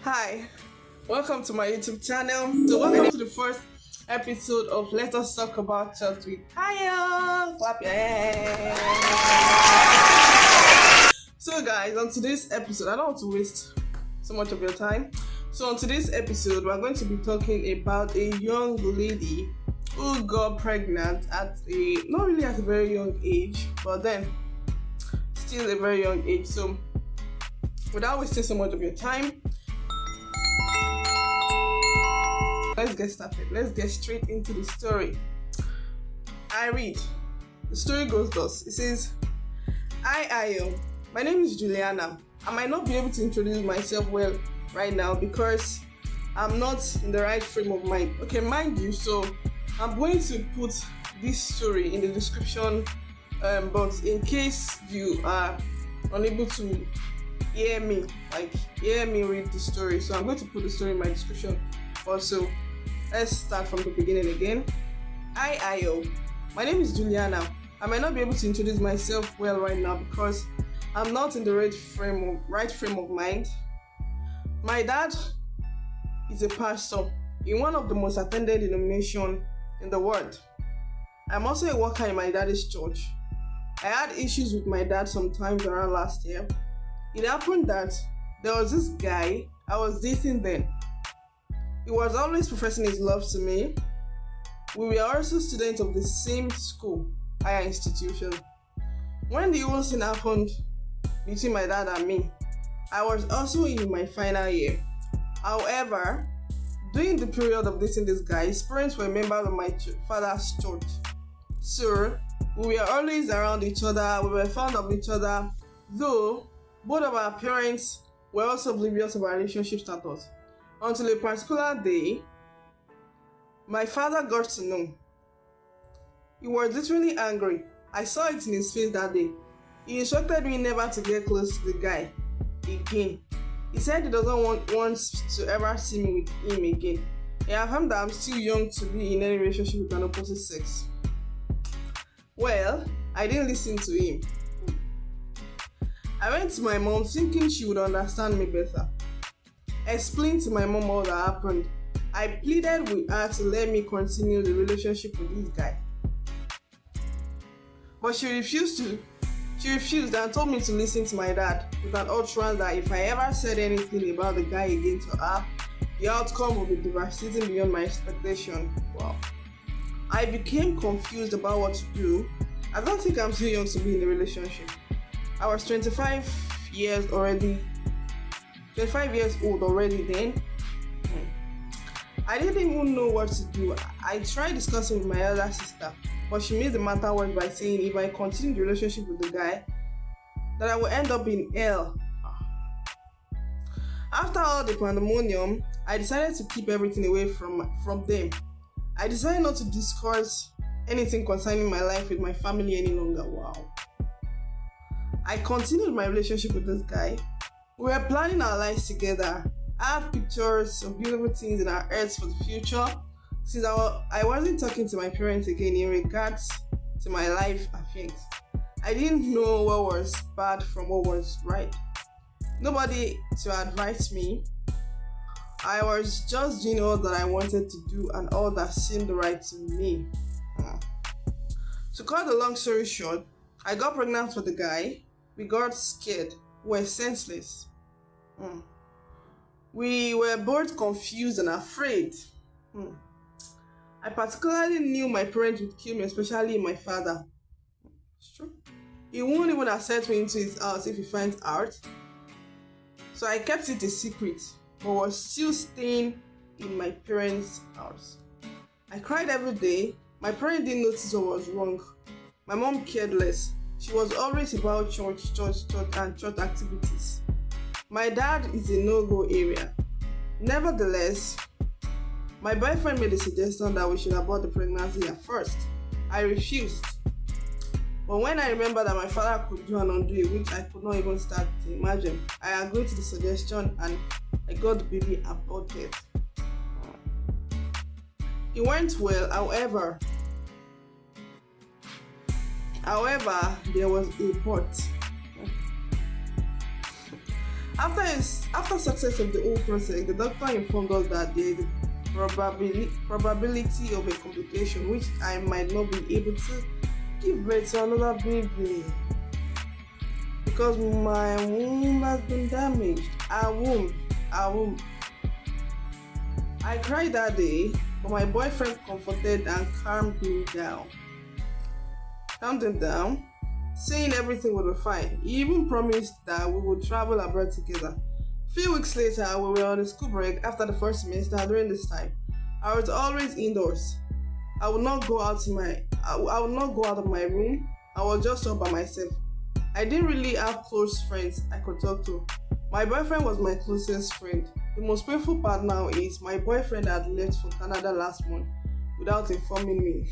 Hi, welcome to my YouTube channel. So welcome to the first episode of Let Us Talk About Church with AYO. Clap your hands. So guys, on today's episode, I don't want to waste so much of your time. So on today's episode, we're going to be talking about a young lady who got pregnant at not really at a very young age, but then still a very young age. So without wasting so much of your time, let's get started. Let's get straight into the story. I read. The story goes thus. It says, Hi AYO, my name is Juliana. I might not be able to introduce myself well right now because I'm not in the right frame of mind. Okay, mind you, so I'm going to put this story in the description, but in case you are unable to hear me read the story, so I'm going to put the story in my description also. Let's start from the beginning again. Hi AYO, my name is Juliana. I might not be able to introduce myself well right now because I'm not in the right frame of mind. My dad is a pastor in one of the most attended denominations in the world. I'm also a worker in my daddy's church. I had issues with my dad sometimes around last year. It happened that there was this guy I was dating then. He was always professing his love to me. We were also students of the same school, higher institution. When the whole thing happened between my dad and me, I was also in my final year. However, during the period of dating this guy, his parents were members of my father's church. So, we were always around each other, we were fond of each other, though both of our parents were also oblivious of our relationship status. Until a particular day, my father got to know. He was literally angry. I saw it in his face that day. He instructed me never to get close to the guy again. He said he doesn't want to ever see me with him again. I have heard that I'm still young to be in any relationship with an opposite sex. Well, I didn't listen to him. I went to my mom thinking she would understand me better. Explained to my mom all that happened. I pleaded with her to let me continue the relationship with this guy. But she refused and told me to listen to my dad with an utterance that if I ever said anything about the guy again to her, the outcome would be devastating beyond my expectation. Wow. I became confused about what to do. I don't think I'm too young to be in a relationship. I was 25 years old already then. I didn't even know what to do. I tried discussing with my elder sister, but she made the matter worse by saying if I continued the relationship with the guy, that I would end up in hell. After all the pandemonium, I decided to keep everything away from them. I decided not to discuss anything concerning my life with my family any longer. Wow. I continued my relationship with this guy. We were planning our lives together. I had pictures of beautiful things in our heads for the future. Since I wasn't talking to my parents again in regards to my life affairs, I didn't know what was bad from what was right. Nobody to advise me. I was just doing all that I wanted to do and all that seemed right to me. To cut the long story short, I got pregnant with the guy. We got scared. We were senseless. We were both confused and afraid. I particularly knew my parents would kill me, especially my father. It's true. He won't even accept me into his house if he finds out. So I kept it a secret, but was still staying in my parents' house. I cried every day. My parents didn't notice what was wrong. My mom cared less. She was always about church and church activities. My dad is a no-go area. Nevertheless, my boyfriend made a suggestion that we should abort the pregnancy at first. I refused. But when I remembered that my father could do and undo it, which I could not even start to imagine, I agreed to the suggestion and I got the baby aborted. It went well, however, there was a but. After success of the whole process, the doctor informed us that there is a probability of a complication which I might not be able to give birth to another baby because my womb has been damaged. Our womb. I cried that day, but my boyfriend comforted and calmed me down. Calmed him down, saying everything would be fine. He even promised that we would travel abroad together. Few weeks later, we were on a school break after the first semester. During this time, I was always indoors. I would not go out of my room. I was just all by myself. I didn't really have close friends I could talk to. My boyfriend was my closest friend. The most painful part now is my boyfriend had left for Canada last month without informing me.